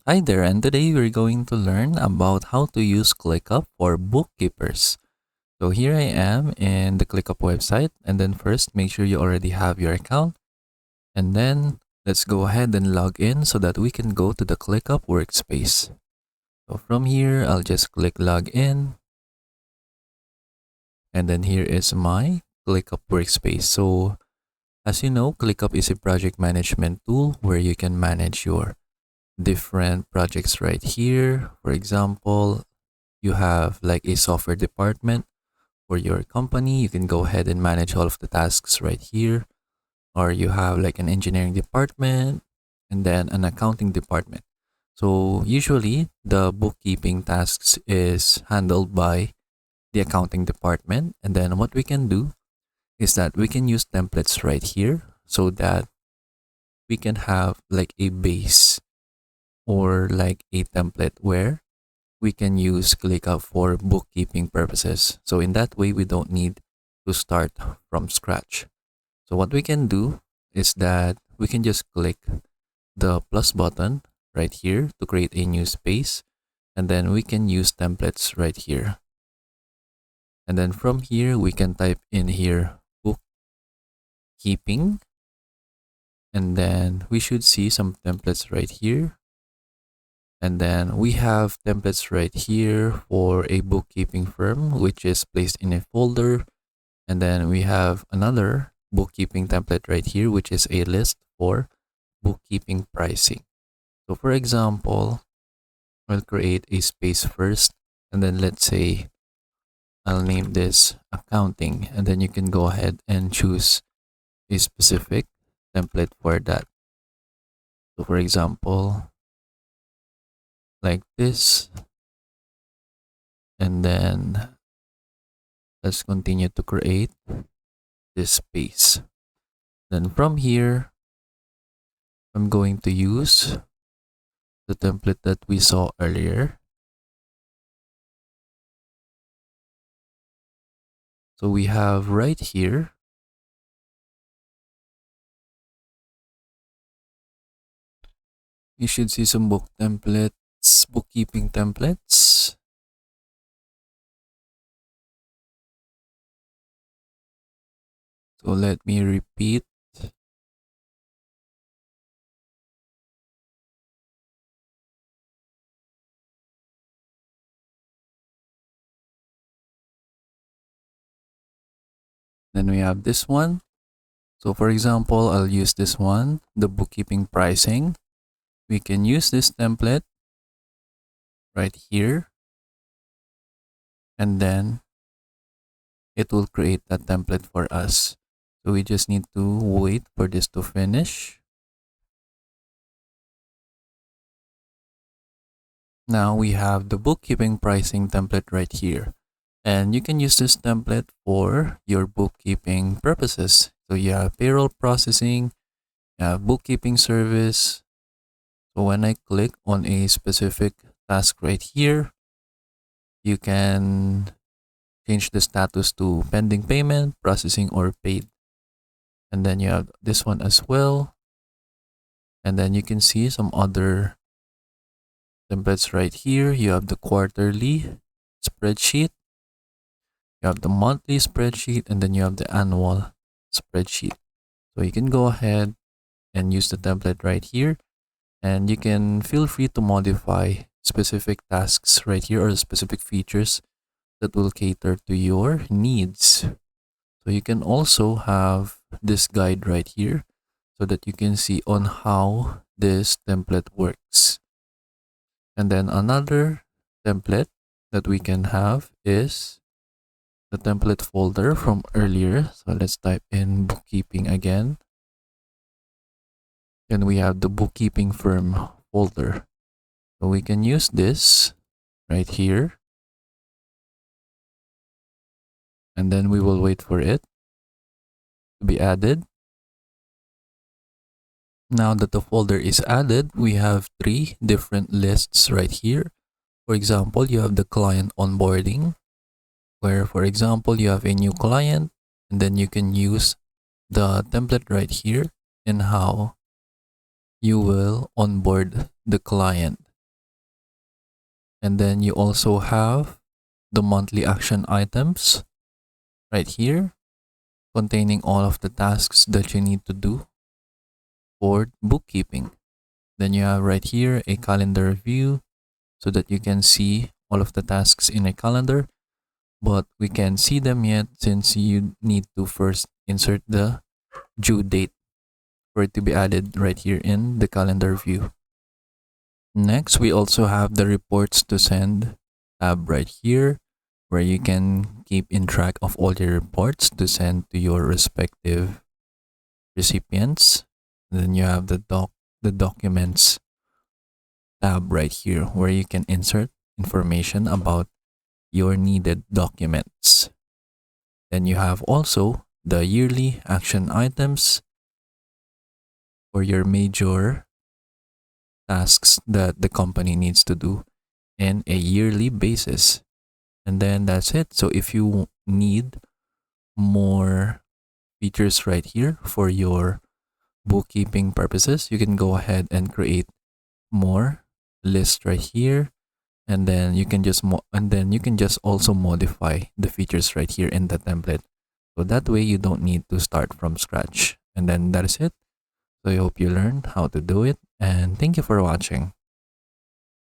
Hi there, and today we're going to learn about how to use ClickUp for bookkeepers. So here I am in the ClickUp website, and then first make sure you already have your account, and then let's go ahead and log in so that we can go to the ClickUp workspace. So from here, I'll just click log in, and then here is my ClickUp workspace. So as you know, ClickUp is a project management tool where you can manage your different projects right here. For example, you have like a software department for your company. You can go ahead and manage all of the tasks right here. Or you have like an engineering department and then an accounting department. So usually the bookkeeping tasks is handled by the accounting department. And then what we can do is that we can use templates right here so that we can have like a base or like a template where we can use ClickUp for bookkeeping purposes. So in that way, we don't need to start from scratch. So what we can do is that we can just click the plus button right here to create a new space. And then we can use templates right here. And then from here, we can type in here bookkeeping. And then we should see some templates right here. And then we have templates right here for a bookkeeping firm, which is placed in a folder. And then we have another bookkeeping template right here, which is a list for bookkeeping pricing. So for example, I'll create a space first, and then let's say I'll name this accounting, and then you can go ahead and choose a specific template for that. So for example, like this, and then let's continue to create this space. Then from here, I'm going to use the template that we saw earlier. So we have right here, you should see some bookkeeping templates. So let me repeat. Then we have this one. So for example, I'll use this one, the bookkeeping pricing. We can use this template right here, and then it will create that template for us. So we just need to wait for this to finish. Now we have the bookkeeping pricing template right here. And you can use this template for your bookkeeping purposes. So you have payroll processing, you have bookkeeping service. So when I click on a specific task right here, you can change the status to pending payment, processing, or paid. And then you have this one as well. And then you can see some other templates right here. You have the quarterly spreadsheet, you have the monthly spreadsheet, and then you have the annual spreadsheet. So you can go ahead and use the template right here, and you can feel free to modify specific tasks right here or specific features that will cater to your needs. So you can also have this guide right here so that you can see on how this template works. And then another template that we can have is the template folder from earlier. So let's type in bookkeeping again. And we have the bookkeeping firm folder. So we can use this right here. And then we will wait for it to be added. Now that the folder is added, we have three different lists right here. For example, you have the client onboarding, where for example, you have a new client, and then you can use the template right here in how you will onboard the client. And then you also have the monthly action items right here, containing all of the tasks that you need to do for bookkeeping. Then you have right here a calendar view so that you can see all of the tasks in a calendar, but we can't see them yet since you need to first insert the due date for it to be added right here in the calendar view. Next, we also have the reports to send tab right here where you can keep in track of all your reports to send to your respective recipients. Then you have the documents tab right here where you can insert information about your needed documents. Then you have also the yearly action items for your major tasks that the company needs to do in a yearly basis. And then that's it. So if you need more features right here for your bookkeeping purposes, you can go ahead and create more list right here, and then you can just also modify the features right here in the template. So that way you don't need to start from scratch. And then that is it. So I hope you learned how to do it, and thank you for watching.